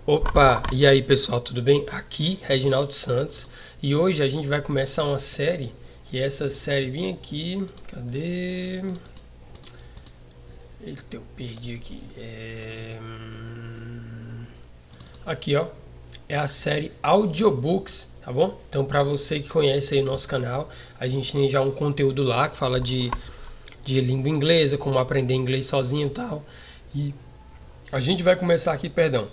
Opa, e aí pessoal, tudo bem? Aqui Reginaldo Santos e hoje a gente vai começar uma série, que é essa série bem aqui, cadê? Eita, eu perdi aqui. Aqui ó, é a série Audiobooks, tá bom? Então para você que conhece aí o nosso canal, a gente tem já um conteúdo lá que fala de língua inglesa, como aprender inglês sozinho e tal. E a gente vai começar aqui, perdão,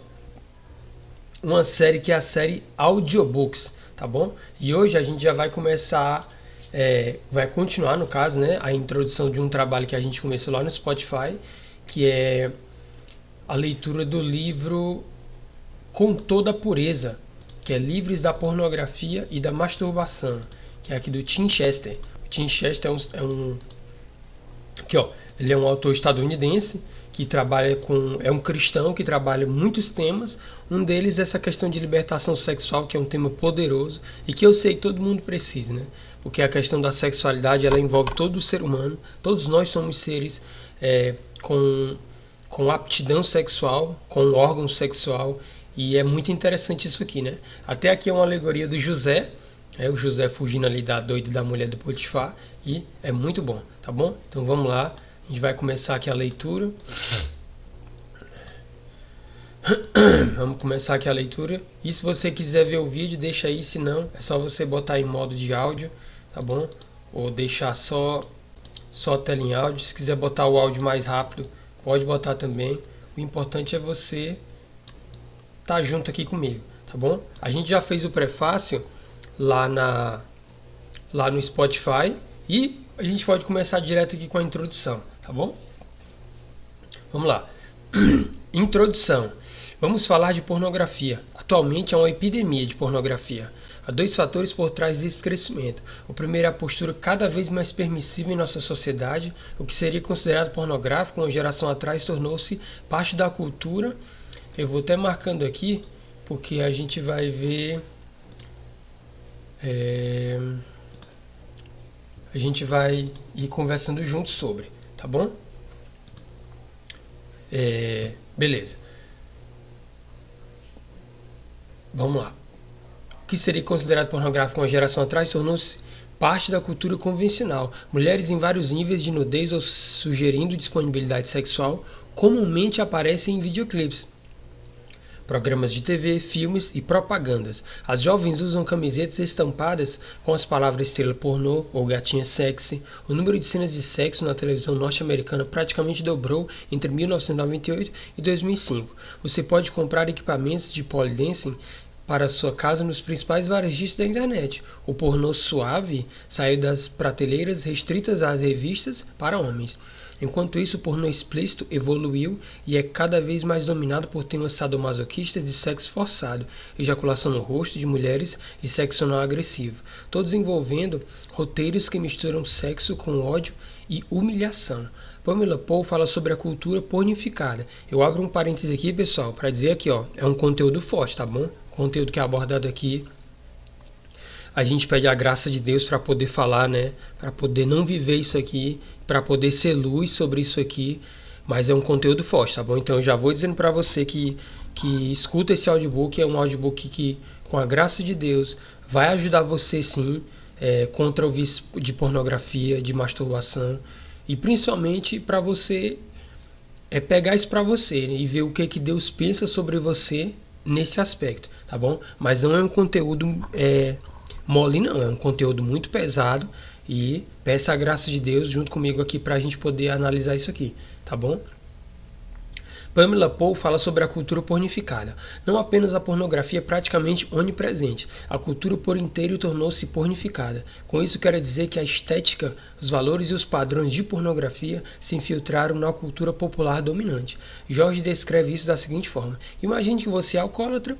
uma série que é a série Audiobooks, tá bom? E hoje a gente já vai começar, vai continuar no caso, né, a introdução de um trabalho que a gente começou lá no Spotify, que é a leitura do livro Com Toda a Pureza, que é Livres da Pornografia e da Masturbação, que é aqui do Tim Chester. O Tim Chester aqui, ó, ele é um autor estadunidense que trabalha com, é um cristão que trabalha muitos temas. Um deles é essa questão de libertação sexual, que é um tema poderoso e que eu sei que todo mundo precisa, né? Porque a questão da sexualidade, ela envolve todo o ser humano. Todos nós somos seres com aptidão sexual, com órgão sexual, e é muito interessante isso aqui, né? Até aqui é uma alegoria do José, o José fugindo ali da doida da mulher do Potifar, e é muito bom, tá bom? Então vamos lá, a gente vai começar aqui a leitura. Vamos começar aqui a leitura. E se você quiser ver o vídeo, deixa aí, se não, é só você botar em modo de áudio, tá bom? Ou deixar só a tela em áudio. Se quiser botar o áudio mais rápido, pode botar também. O importante é você estar junto aqui comigo, tá bom? A gente já fez o prefácio lá no Spotify e a gente pode começar direto aqui com a introdução, tá bom? Vamos lá. Introdução. Vamos falar de pornografia. Atualmente há uma epidemia de pornografia. Há dois fatores por trás desse crescimento. O primeiro é a postura cada vez mais permissiva em nossa sociedade. O que seria considerado pornográfico uma geração atrás tornou-se parte da cultura. Eu vou até marcando aqui, porque a gente vai ver... a gente vai ir conversando juntos sobre, tá bom? Beleza. Vamos lá. O que seria considerado pornográfico uma geração atrás tornou-se parte da cultura convencional. Mulheres em vários níveis de nudez ou sugerindo disponibilidade sexual comumente aparecem em videoclipes, programas de TV, filmes e propagandas. As jovens usam camisetas estampadas com as palavras estrela pornô ou gatinha sexy. O número de cenas de sexo na televisão norte-americana praticamente dobrou entre 1998 e 2005. Você pode comprar equipamentos de pole dancing para sua casa nos principais varejistas da internet. O pornô suave saiu das prateleiras restritas às revistas para homens. Enquanto isso, o pornô explícito evoluiu e é cada vez mais dominado por temas sadomasoquistas de sexo forçado, ejaculação no rosto de mulheres e sexo não agressivo, todos envolvendo roteiros que misturam sexo com ódio e humilhação. Pamela Paul fala sobre a cultura pornificada. Eu abro um parênteses aqui, pessoal, para dizer aqui, ó, é um conteúdo forte, tá bom? Conteúdo que é abordado aqui. A gente pede a graça de Deus para poder falar, né? Para poder não viver isso aqui, para poder ser luz sobre isso aqui. Mas é um conteúdo forte, tá bom? Então eu já vou dizendo para você que escuta esse audiobook. É um audiobook que, com a graça de Deus, vai ajudar você sim contra o vício de pornografia, de masturbação. E principalmente para você pegar isso para você, né? E ver o que Deus pensa sobre você nesse aspecto, tá bom? Mas não é um conteúdo mole não, é um conteúdo muito pesado e peça a graça de Deus junto comigo aqui para a gente poder analisar isso aqui, tá bom? Pamela Paul fala sobre a cultura pornificada. Não apenas a pornografia é praticamente onipresente, a cultura por inteiro tornou-se pornificada. Com isso quero dizer que a estética, os valores e os padrões de pornografia se infiltraram na cultura popular dominante. Jorge descreve isso da seguinte forma: imagine que você é alcoólatra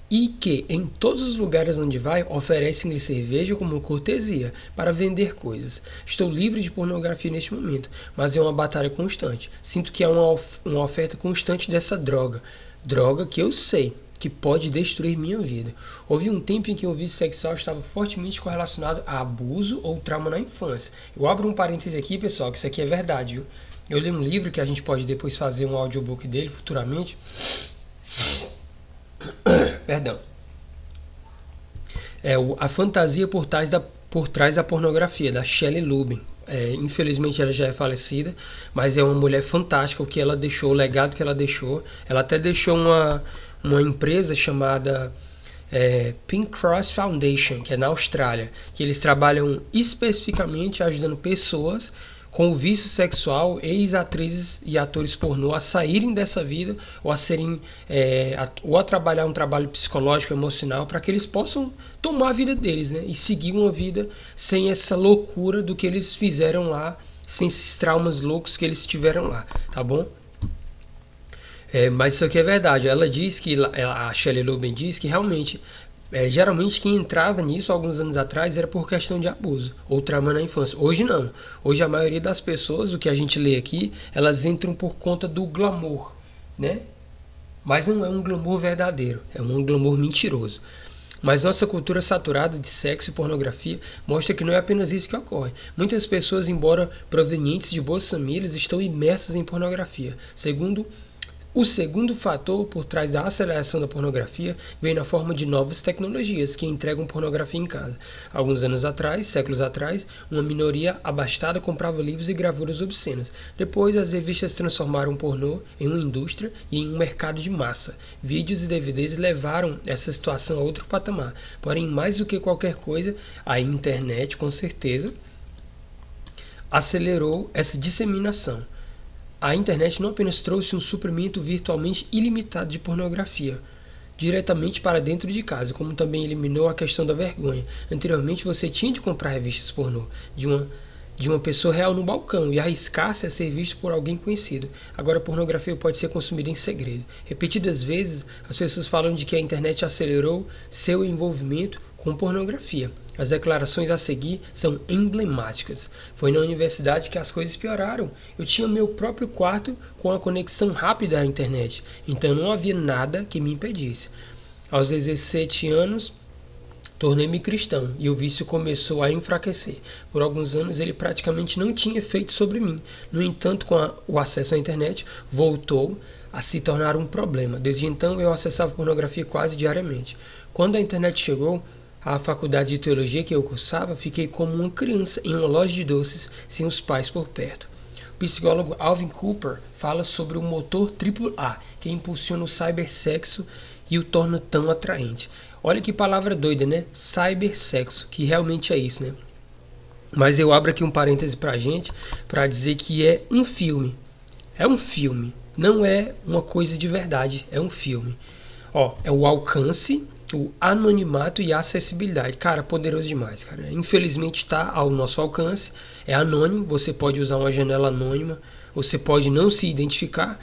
e que, em todos os lugares onde vai, oferecem-lhe cerveja como cortesia para vender coisas. Estou livre de pornografia neste momento, mas é uma batalha constante. Sinto que há uma oferta constante dessa droga que eu sei que pode destruir minha vida. Houve um tempo em que o vício sexual estava fortemente correlacionado a abuso ou trauma na infância. Eu abro um parêntese aqui, pessoal, que isso aqui é verdade, viu? Eu li um livro que a gente pode depois fazer um audiobook dele futuramente, Perdão. A fantasia por trás da pornografia, da Shelley Lubin. Infelizmente ela já é falecida, mas é uma mulher fantástica o que ela deixou, o legado que ela deixou. Ela até deixou uma empresa chamada Pink Cross Foundation, que é na Austrália, que eles trabalham especificamente ajudando pessoas com o vício sexual, ex-atrizes e atores pornô, a saírem dessa vida ou a trabalhar um trabalho psicológico, emocional, para que eles possam tomar a vida deles, né? E seguir uma vida sem essa loucura do que eles fizeram lá, sem esses traumas loucos que eles tiveram lá, tá bom? Mas isso aqui é verdade. Ela diz que, a Shelley Lubin diz que realmente, geralmente quem entrava nisso alguns anos atrás era por questão de abuso ou trauma na infância. Hoje não. Hoje a maioria das pessoas, o que a gente lê aqui, elas entram por conta do glamour, né? Mas não é um glamour verdadeiro, é um glamour mentiroso. Mas nossa cultura saturada de sexo e pornografia mostra que não é apenas isso que ocorre. Muitas pessoas, embora provenientes de boas famílias, estão imersas em pornografia. O segundo fator por trás da aceleração da pornografia vem na forma de novas tecnologias que entregam pornografia em casa. Alguns anos atrás, séculos atrás, uma minoria abastada comprava livros e gravuras obscenas. Depois, as revistas transformaram o pornô em uma indústria e em um mercado de massa. Vídeos e DVDs levaram essa situação a outro patamar. Porém, mais do que qualquer coisa, a internet, com certeza, acelerou essa disseminação. A internet não apenas trouxe um suprimento virtualmente ilimitado de pornografia diretamente para dentro de casa, como também eliminou a questão da vergonha. Anteriormente você tinha de comprar revistas pornô de uma pessoa real no balcão e arriscar-se a ser visto por alguém conhecido. Agora a pornografia pode ser consumida em segredo. Repetidas vezes as pessoas falam de que a internet acelerou seu envolvimento com pornografia. As declarações a seguir são emblemáticas. Foi na universidade que as coisas pioraram. Eu tinha meu próprio quarto com a conexão rápida à internet, então não havia nada que me impedisse. Aos 17 anos, tornei-me cristão e o vício começou a enfraquecer. Por alguns anos ele praticamente não tinha efeito sobre mim. No entanto, com o acesso à internet, voltou a se tornar um problema. Desde então eu acessava pornografia quase diariamente. Quando a internet chegou à faculdade de teologia que eu cursava, fiquei como uma criança em uma loja de doces sem os pais por perto. O psicólogo Alvin Cooper fala sobre o motor AAA que impulsiona o cybersexo e o torna tão atraente. Olha que palavra doida, né? Cybersexo, que realmente é isso, né? Mas eu abro aqui um parêntese pra gente, pra dizer que é um filme. É um filme, não é uma coisa de verdade, é um filme. É o alcance, o anonimato e a acessibilidade. Cara, poderoso demais, cara. Infelizmente está ao nosso alcance, é anônimo, você pode usar uma janela anônima, você pode não se identificar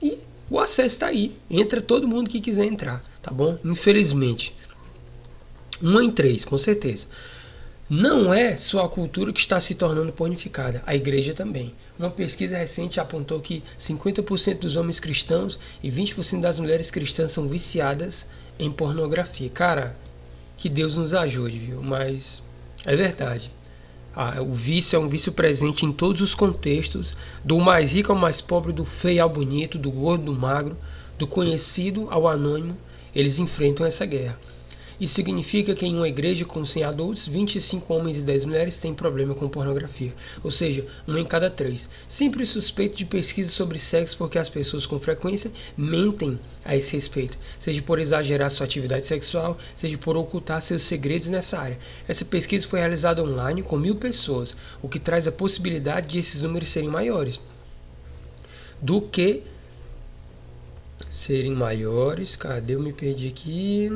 e o acesso está aí. Entra todo mundo que quiser entrar, tá bom? Infelizmente. 1 em 3, com certeza. Não é só a cultura que está se tornando pornificada, a igreja também. Uma pesquisa recente apontou que 50% dos homens cristãos e 20% das mulheres cristãs são viciadas em pornografia. Cara, que Deus nos ajude, viu? Mas é verdade. O vício é um vício presente em todos os contextos, do mais rico ao mais pobre, do feio ao bonito, do gordo ao magro, do conhecido ao anônimo. Eles enfrentam essa guerra. Isso significa que em uma igreja com 100 adultos, 25 homens e 10 mulheres têm problema com pornografia. Ou seja, 1 em cada 3. Sempre suspeito de pesquisa sobre sexo porque as pessoas com frequência mentem a esse respeito. Seja por exagerar sua atividade sexual, seja por ocultar seus segredos nessa área. Essa pesquisa foi realizada online com 1.000 pessoas, o que traz a possibilidade de esses números serem maiores. Cadê? Eu me perdi aqui.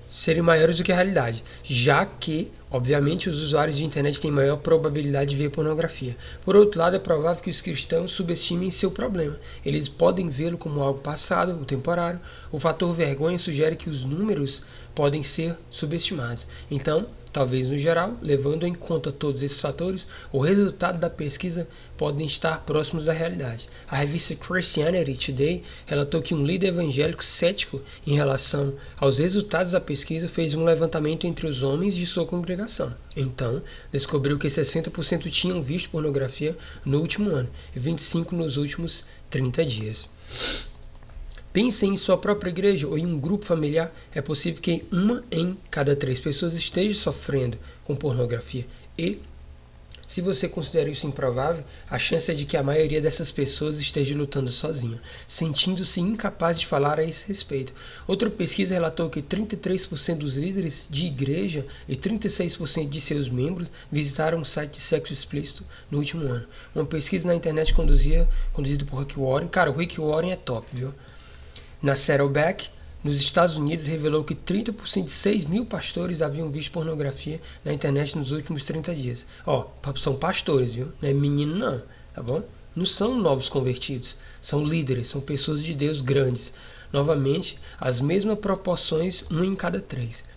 Serem maiores do que a realidade, já que, obviamente, os usuários de internet têm maior probabilidade de ver pornografia. Por outro lado, é provável que os cristãos subestimem seu problema. Eles podem vê-lo como algo passado ou temporário. O fator vergonha sugere que os números podem ser subestimados. Então, talvez no geral, levando em conta todos esses fatores, o resultado da pesquisa podem estar próximos da realidade. A revista Christianity Today relatou que um líder evangélico cético em relação aos resultados da pesquisa fez um levantamento entre os homens de sua congregação. geração. Então, descobriu que 60% tinham visto pornografia no último ano e 25% nos últimos 30 dias. Pense em sua própria igreja ou em um grupo familiar. É possível que uma em cada 3 pessoas esteja sofrendo com pornografia. E, se você considera isso improvável, a chance é de que a maioria dessas pessoas esteja lutando sozinha, sentindo-se incapaz de falar a esse respeito. Outra pesquisa relatou que 33% dos líderes de igreja e 36% de seus membros visitaram um site de sexo explícito no último ano. Uma pesquisa na internet conduzida por Rick Warren. Cara, o Rick Warren é top, viu? Na Saddleback, nos Estados Unidos, revelou que 30% de 6 mil pastores haviam visto pornografia na internet nos últimos 30 dias. São pastores, viu? Não é menino não, tá bom? Não são novos convertidos, são líderes, são pessoas de Deus grandes. Novamente, as mesmas proporções, 1 em cada 3.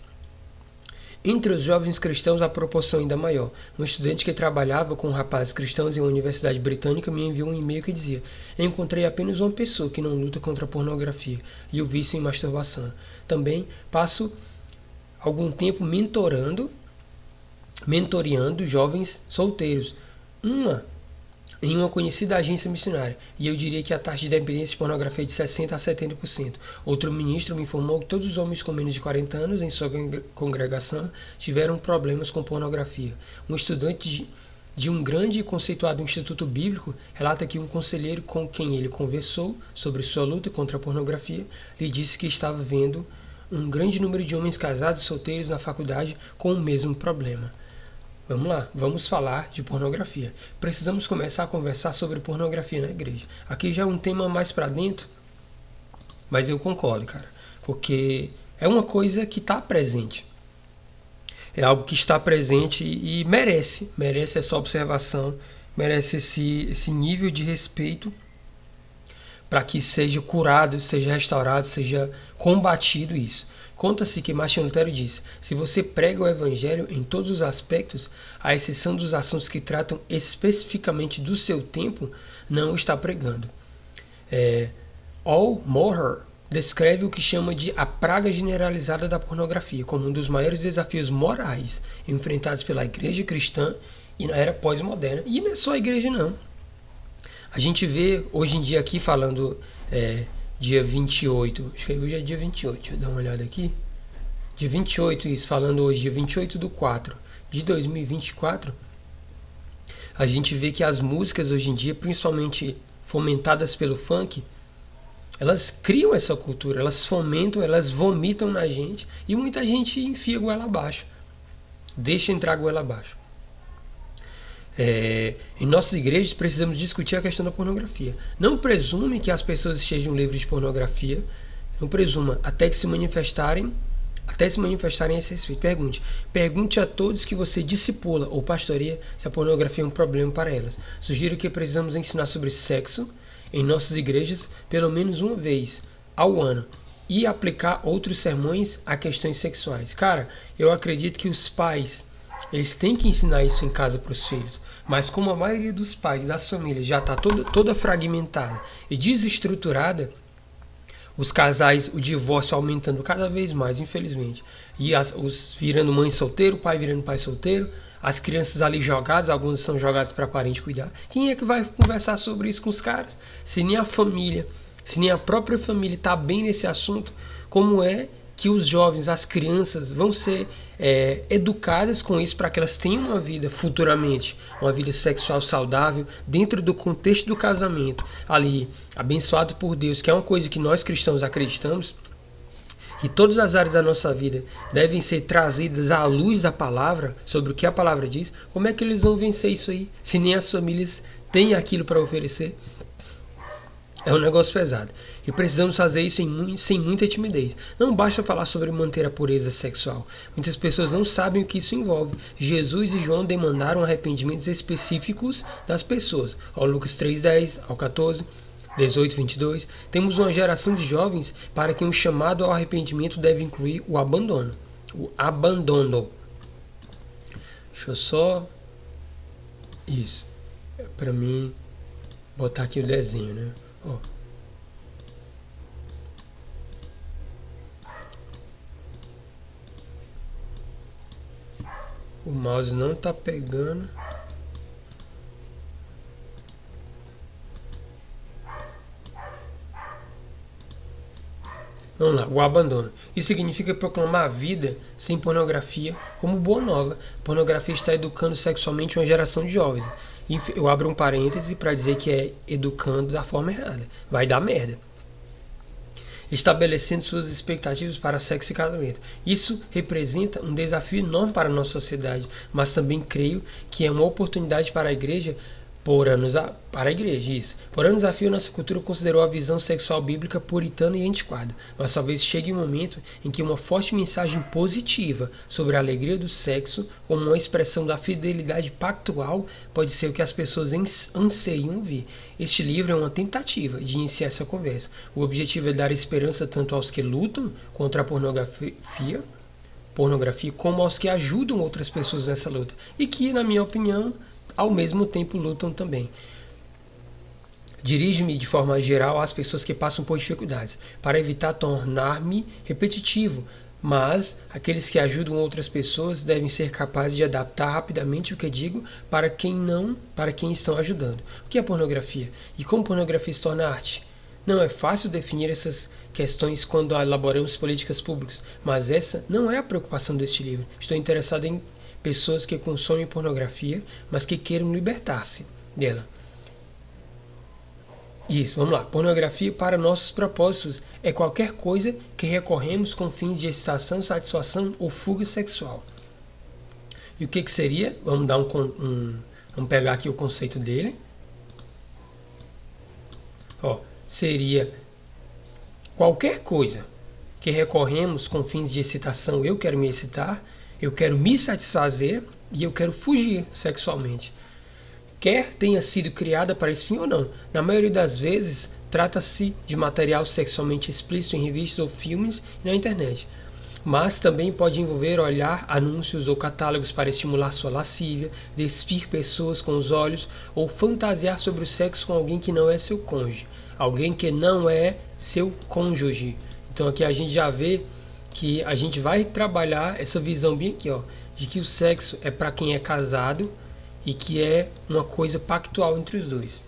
Entre os jovens cristãos, a proporção ainda maior. Um estudante que trabalhava com rapazes cristãos em uma universidade britânica me enviou um e-mail que dizia: encontrei apenas uma pessoa que não luta contra a pornografia e o vício em masturbação. Também passo algum tempo mentoreando jovens solteiros em uma conhecida agência missionária, e eu diria que a taxa de dependência de pornografia é de 60% a 70%. Outro ministro me informou que todos os homens com menos de 40 anos em sua congregação tiveram problemas com pornografia. Um estudante de um grande e conceituado instituto bíblico relata que um conselheiro com quem ele conversou sobre sua luta contra a pornografia lhe disse que estava vendo um grande número de homens casados e solteiros na faculdade com o mesmo problema. Vamos lá, vamos falar de pornografia. Precisamos começar a conversar sobre pornografia na igreja. Aqui já é um tema mais pra dentro, mas eu concordo, cara. Porque é uma coisa que está presente. É algo que está presente e merece essa observação, merece esse nível de respeito para que seja curado, seja restaurado, seja combatido isso. Conta-se que Martinho Lutero disse: se você prega o evangelho em todos os aspectos, à exceção dos assuntos que tratam especificamente do seu tempo, não está pregando. Al Mohler descreve o que chama de a praga generalizada da pornografia como um dos maiores desafios morais enfrentados pela igreja cristã e na era pós-moderna. E não é só a igreja, não. A gente vê hoje em dia aqui falando dia 28, acho que hoje é dia 28, deixa eu dar uma olhada aqui. Dia 28, isso, falando hoje, dia 28/4 de 2024, a gente vê que as músicas hoje em dia, principalmente fomentadas pelo funk, elas criam essa cultura, elas fomentam, elas vomitam na gente e muita gente enfia a goela abaixo, deixa entrar a goela abaixo. Em nossas igrejas precisamos discutir a questão da pornografia. Não presume que as pessoas estejam livres de pornografia. Não presuma até se manifestarem a esse respeito. Pergunte a todos que você discipula ou pastoreia se a pornografia é um problema para elas. Sugiro que precisamos ensinar sobre sexo em nossas igrejas pelo menos uma vez ao ano e aplicar outros sermões a questões sexuais. Cara, eu acredito que os pais eles têm que ensinar isso em casa para os filhos. Mas como a maioria dos pais, das famílias, já está toda fragmentada e desestruturada, os casais, o divórcio aumentando cada vez mais, infelizmente. E os virando mãe solteiro, o pai virando pai solteiro, as crianças ali jogadas, alguns são jogados para parente cuidar. Quem é que vai conversar sobre isso com os caras? Se nem a família, se nem a própria família está bem nesse assunto, como é que os jovens, as crianças vão ser educadas com isso para que elas tenham uma vida futuramente, uma vida sexual saudável dentro do contexto do casamento, ali abençoado por Deus, que é uma coisa que nós cristãos acreditamos, que todas as áreas da nossa vida devem ser trazidas à luz da palavra, sobre o que a palavra diz. Como é que eles vão vencer isso aí, se nem as famílias têm aquilo para oferecer? É um negócio pesado. E precisamos fazer isso sem muita timidez. Não basta falar sobre manter a pureza sexual. Muitas pessoas não sabem o que isso envolve. Jesus e João demandaram arrependimentos específicos das pessoas. Ao Lucas 3:10, ao 14, 18:22. Temos uma geração de jovens para quem o chamado ao arrependimento deve incluir o abandono. O abandono. Deixa eu só... Isso. Para mim... Botar aqui o desenho, né? Ó. O mouse não tá pegando. Vamos lá, o abandono. Isso significa proclamar a vida sem pornografia como boa nova. Pornografia está educando sexualmente uma geração de jovens. Eu abro um parêntese para dizer que é educando da forma errada. Vai dar merda. Estabelecendo suas expectativas para sexo e casamento. Isso representa um desafio enorme para a nossa sociedade, mas também creio que é uma oportunidade para a igreja. Por anos a fio, nossa cultura considerou a visão sexual bíblica puritana e antiquada, mas talvez chegue um momento em que uma forte mensagem positiva sobre a alegria do sexo, como uma expressão da fidelidade pactual, pode ser o que as pessoas anseiam ouvir. Este livro é uma tentativa de iniciar essa conversa. O objetivo é dar esperança tanto aos que lutam contra a pornografia como aos que ajudam outras pessoas nessa luta, e que, na minha opinião, ao mesmo tempo lutam também. Dirijo-me de forma geral às pessoas que passam por dificuldades, para evitar tornar-me repetitivo, mas aqueles que ajudam outras pessoas devem ser capazes de adaptar rapidamente o que digo para quem estão ajudando. O que é pornografia? E como pornografia se torna arte? Não é fácil definir essas questões quando elaboramos políticas públicas, mas essa não é a preocupação deste livro. Estou interessado em pessoas que consomem pornografia, mas que queiram libertar-se dela. Isso, vamos lá. Pornografia para nossos propósitos é qualquer coisa que recorremos com fins de excitação, satisfação ou fuga sexual. E o que seria? Vamos dar vamos pegar aqui o conceito dele. Seria qualquer coisa que recorremos com fins de excitação. Eu quero me excitar, eu quero me satisfazer e eu quero fugir sexualmente. Quer tenha sido criada para esse fim ou não. Na maioria das vezes, trata-se de material sexualmente explícito em revistas ou filmes e na internet. Mas também pode envolver olhar anúncios ou catálogos para estimular sua lascívia, despir pessoas com os olhos ou fantasiar sobre o sexo com alguém que não é seu cônjuge. Alguém que não é seu cônjuge. Então aqui a gente já vê que a gente vai trabalhar essa visão bem aqui, de que o sexo é para quem é casado e que é uma coisa pactual entre os dois.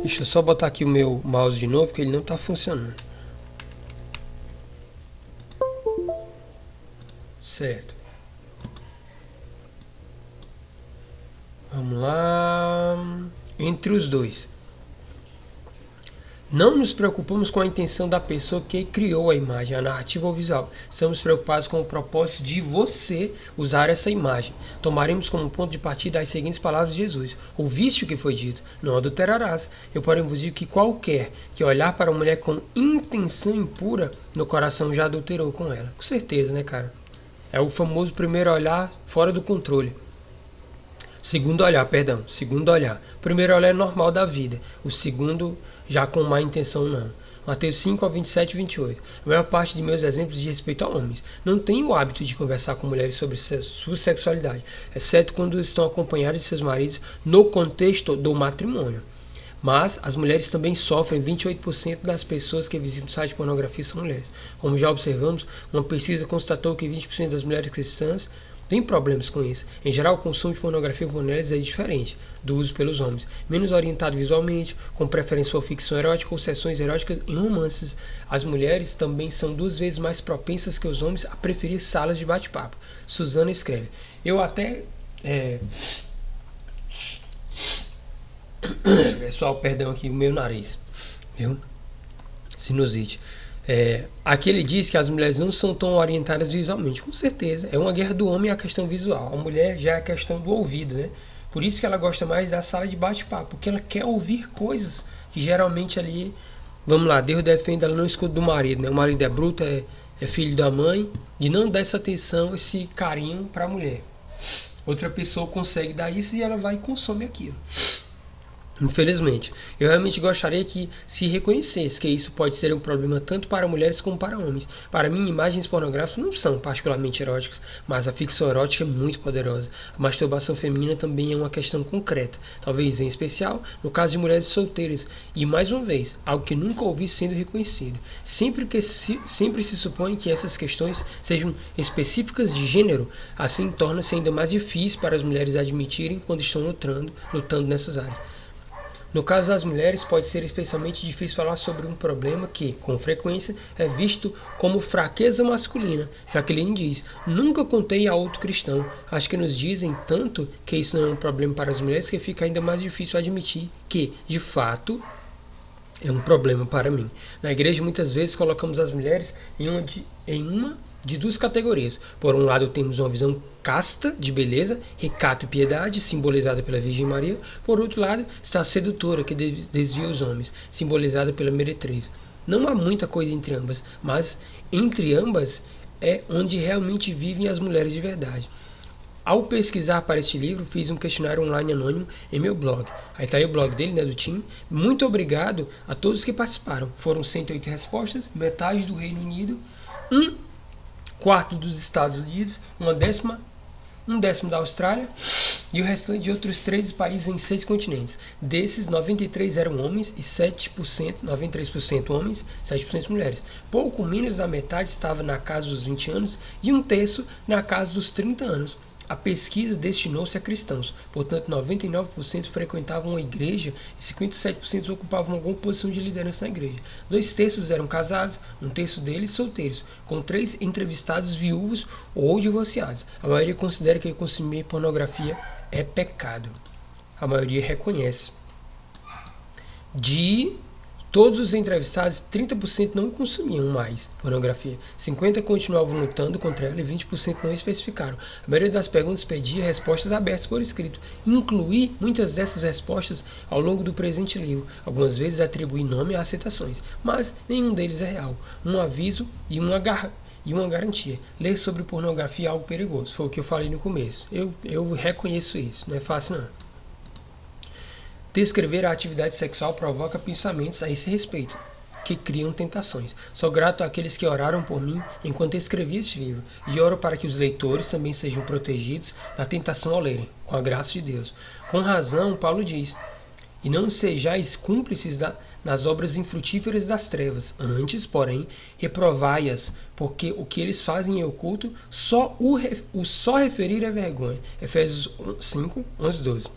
Deixa eu só botar aqui o meu mouse de novo, que ele não está funcionando. Certo. Vamos lá. Entre os dois. Não nos preocupamos com a intenção da pessoa que criou a imagem, a narrativa ou visual. Estamos preocupados com o propósito de você usar essa imagem. Tomaremos como ponto de partida as seguintes palavras de Jesus. Ouviste o que foi dito, não adulterarás. Eu, porém, vos digo que qualquer que olhar para uma mulher com intenção impura, no coração já adulterou com ela. Com certeza, né, cara? É o famoso primeiro olhar fora do controle. Segundo olhar. O primeiro olhar é normal da vida. O segundo, já com má intenção, não. Mateus 5, 27 e 28. A maior parte de meus exemplos diz respeito a homens. Não tenho o hábito de conversar com mulheres sobre sua sexualidade, exceto quando estão acompanhadas de seus maridos no contexto do matrimônio. Mas as mulheres também sofrem. 28% das pessoas que visitam o site de pornografia são mulheres. Como já observamos, uma pesquisa constatou que 20% das mulheres cristãs têm problemas com isso. Em geral, o consumo de pornografia com mulheres é diferente do uso pelos homens. Menos orientado visualmente, com preferência por ficção erótica ou sessões eróticas em romances. As mulheres também são 2 vezes mais propensas que os homens a preferir salas de bate-papo. Suzana escreve. Eu até... Pessoal, perdão aqui, o meu nariz, viu? Sinusite. Aqui ele diz que as mulheres não são tão orientadas visualmente. Com certeza, é uma guerra do homem a questão visual. A mulher já é a questão do ouvido, né? Por isso que ela gosta mais da sala de bate-papo, porque ela quer ouvir coisas que geralmente ali, vamos lá, Deus defende, ela não escuta do marido, né? O marido é bruto, é filho da mãe, e não dá essa atenção, esse carinho para a mulher. Outra pessoa consegue dar isso e ela vai e consome aquilo. Infelizmente, eu realmente gostaria que se reconhecesse que isso pode ser um problema tanto para mulheres como para homens. Para mim, imagens pornográficas não são particularmente eróticas, mas a ficção erótica é muito poderosa. A masturbação feminina também é uma questão concreta, talvez em especial no caso de mulheres solteiras. E mais uma vez, algo que nunca ouvi sendo reconhecido. Sempre se supõe que essas questões sejam específicas de gênero, assim torna-se ainda mais difícil para as mulheres admitirem quando estão lutando nessas áreas. No caso das mulheres, pode ser especialmente difícil falar sobre um problema que, com frequência, é visto como fraqueza masculina. Jacqueline diz: nunca contei a outro cristão. Acho que nos dizem tanto que isso não é um problema para as mulheres que fica ainda mais difícil admitir que, de fato, é um problema para mim. Na igreja, muitas vezes, colocamos as mulheres em uma de duas categorias. Por um lado, temos uma visão casta de beleza, recato e piedade, simbolizada pela Virgem Maria. Por outro lado, está a sedutora, que desvia os homens, simbolizada pela meretriz. Não há muita coisa entre ambas, mas entre ambas é onde realmente vivem as mulheres de verdade. Ao pesquisar para este livro, fiz um questionário online anônimo em meu blog. Aí está aí o blog dele, né, do Tim. Muito obrigado a todos que participaram. Foram 108 respostas, metade do Reino Unido, um quarto dos Estados Unidos, um décimo da Austrália e o restante de outros 13 países em 6 continentes. Desses, 93 eram homens e 93% homens, 7% mulheres. Pouco menos da metade estava na casa dos 20 anos e um terço na casa dos 30 anos. A pesquisa destinou-se a cristãos, portanto 99% frequentavam a igreja e 57% ocupavam alguma posição de liderança na igreja. 2 terços eram casados, um terço deles solteiros, com 3 entrevistados viúvos ou divorciados. A maioria considera que consumir pornografia é pecado. A maioria reconhece. De todos os entrevistados, 30% não consumiam mais pornografia. 50% continuavam lutando contra ela e 20% não especificaram. A maioria das perguntas pedia respostas abertas por escrito. Incluí muitas dessas respostas ao longo do presente livro. Algumas vezes atribuí nome a aceitações, mas nenhum deles é real. Um aviso e uma garantia. Ler sobre pornografia é algo perigoso. Foi o que eu falei no começo. Eu reconheço isso. Não é fácil, não. Descrever a atividade sexual provoca pensamentos a esse respeito, que criam tentações. Sou grato àqueles que oraram por mim enquanto escrevi este livro, e oro para que os leitores também sejam protegidos da tentação ao lerem, com a graça de Deus. Com razão, Paulo diz: e não sejais cúmplices nas obras infrutíferas das trevas, antes, porém, reprovai-as, porque o que eles fazem em oculto, só referir é vergonha. Efésios 5, 11, 12.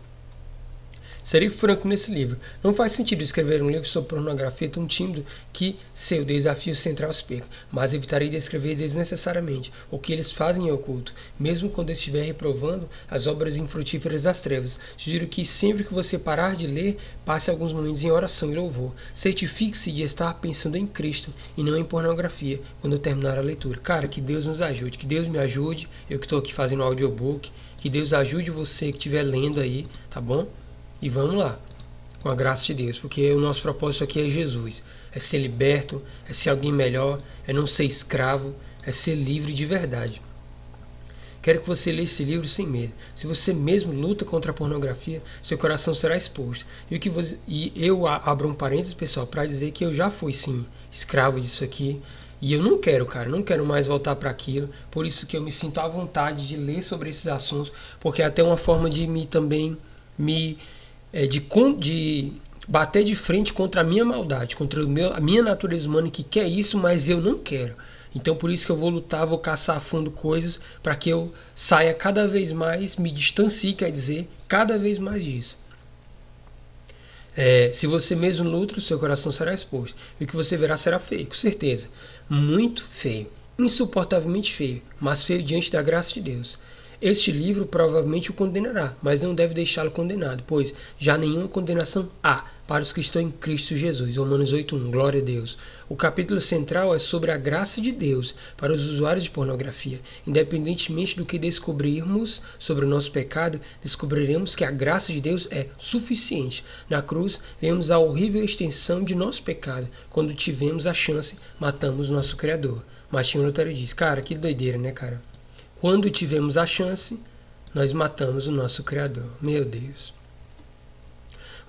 Serei franco nesse livro. Não faz sentido escrever um livro sobre pornografia tão tímido que seu desafio central se perca, mas evitarei de escrever desnecessariamente o que eles fazem em oculto, mesmo quando estiver reprovando as obras infrutíferas das trevas. Sugiro que sempre que você parar de ler, passe alguns momentos em oração e louvor. Certifique-se de estar pensando em Cristo e não em pornografia quando terminar a leitura. Cara, que Deus nos ajude, que Deus me ajude, eu que estou aqui fazendo o audiobook, que Deus ajude você que estiver lendo aí, tá bom? E vamos lá, com a graça de Deus, porque o nosso propósito aqui é Jesus, é ser liberto, é ser alguém melhor, é não ser escravo, é ser livre de verdade. Quero que você leia esse livro sem medo. Se você mesmo luta contra a pornografia, seu coração será exposto. E eu abro um parênteses, pessoal, para dizer que eu já fui, sim, escravo disso aqui. E eu não quero, cara, não quero mais voltar para aquilo. Por isso que eu me sinto à vontade de ler sobre esses assuntos, porque é até uma forma de de bater de frente contra a minha maldade, contra a minha natureza humana que quer isso, mas eu não quero. Então por isso que eu vou lutar, vou caçar a fundo coisas para que eu saia cada vez mais, me distancie, quer dizer, cada vez mais disso. Se você mesmo luta, o seu coração será exposto. E o que você verá será feio, com certeza. Muito feio, insuportavelmente feio, mas feio diante da graça de Deus. Este livro provavelmente o condenará, mas não deve deixá-lo condenado, pois já nenhuma condenação há para os que estão em Cristo Jesus. Romanos 8:1, glória a Deus. O capítulo central é sobre a graça de Deus para os usuários de pornografia. Independentemente do que descobrirmos sobre o nosso pecado, descobriremos que a graça de Deus é suficiente. Na cruz, vemos a horrível extensão de nosso pecado. Quando tivemos a chance, matamos nosso Criador. Martinho Lutero diz, cara, que doideira, né, cara? Quando tivemos a chance, nós matamos o nosso Criador. Meu Deus.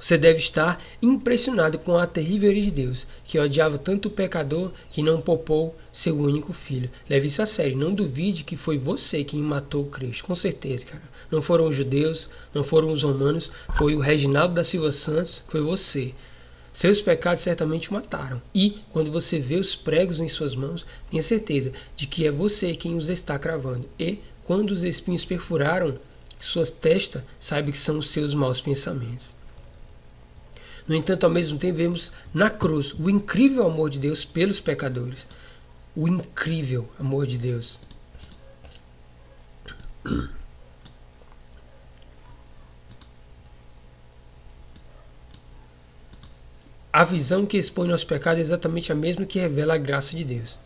Você deve estar impressionado com a terrível ira de Deus, que odiava tanto o pecador que não poupou seu único filho. Leve isso a sério. Não duvide que foi você quem matou o Cristo. Com certeza, cara. Não foram os judeus, não foram os romanos, foi o Reginaldo da Silva Santos, foi você. Seus pecados certamente o mataram. E, quando você vê os pregos em suas mãos, tenha certeza de que é você quem os está cravando. E, quando os espinhos perfuraram sua testa, saiba que são os seus maus pensamentos. No entanto, ao mesmo tempo, vemos na cruz o incrível amor de Deus pelos pecadores. O incrível amor de Deus. A visão que expõe nosso pecado é exatamente a mesma que revela a graça de Deus.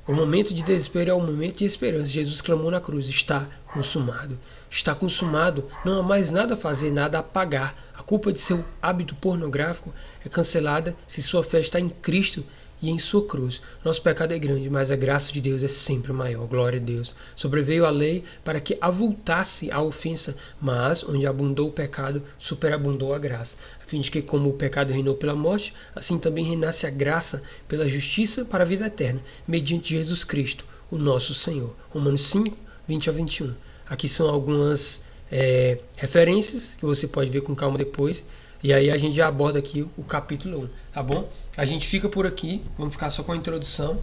O momento de desespero é o momento de esperança. Jesus clamou na cruz: está consumado. Está consumado. Não há mais nada a fazer, nada a pagar. A culpa de seu hábito pornográfico é cancelada se sua fé está em Cristo e em sua cruz. Nosso pecado é grande, mas a graça de Deus é sempre maior. Glória a Deus. Sobreveio a lei para que avultasse a ofensa, mas onde abundou o pecado, superabundou a graça, a fim de que, como o pecado reinou pela morte, assim também reinasse a graça pela justiça para a vida eterna, mediante Jesus Cristo, o nosso Senhor. Romanos 5, 20 a 21. Aqui são algumas referências que você pode ver com calma depois. E aí a gente já aborda aqui o capítulo 1, tá bom? A gente fica por aqui, vamos ficar só com a introdução.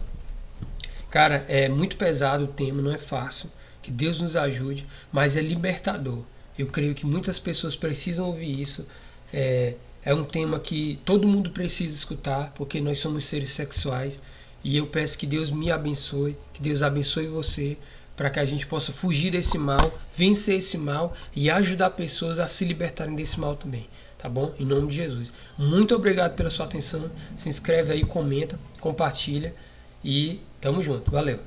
Cara, é muito pesado o tema, não é fácil. Que Deus nos ajude, mas é libertador. Eu creio que muitas pessoas precisam ouvir isso. É um tema que todo mundo precisa escutar, porque nós somos seres sexuais. E eu peço que Deus me abençoe, que Deus abençoe você, para que a gente possa fugir desse mal, vencer esse mal e ajudar pessoas a se libertarem desse mal também. Tá bom? Em nome de Jesus. Muito obrigado pela sua atenção. Se inscreve aí, comenta, compartilha e tamo junto. Valeu!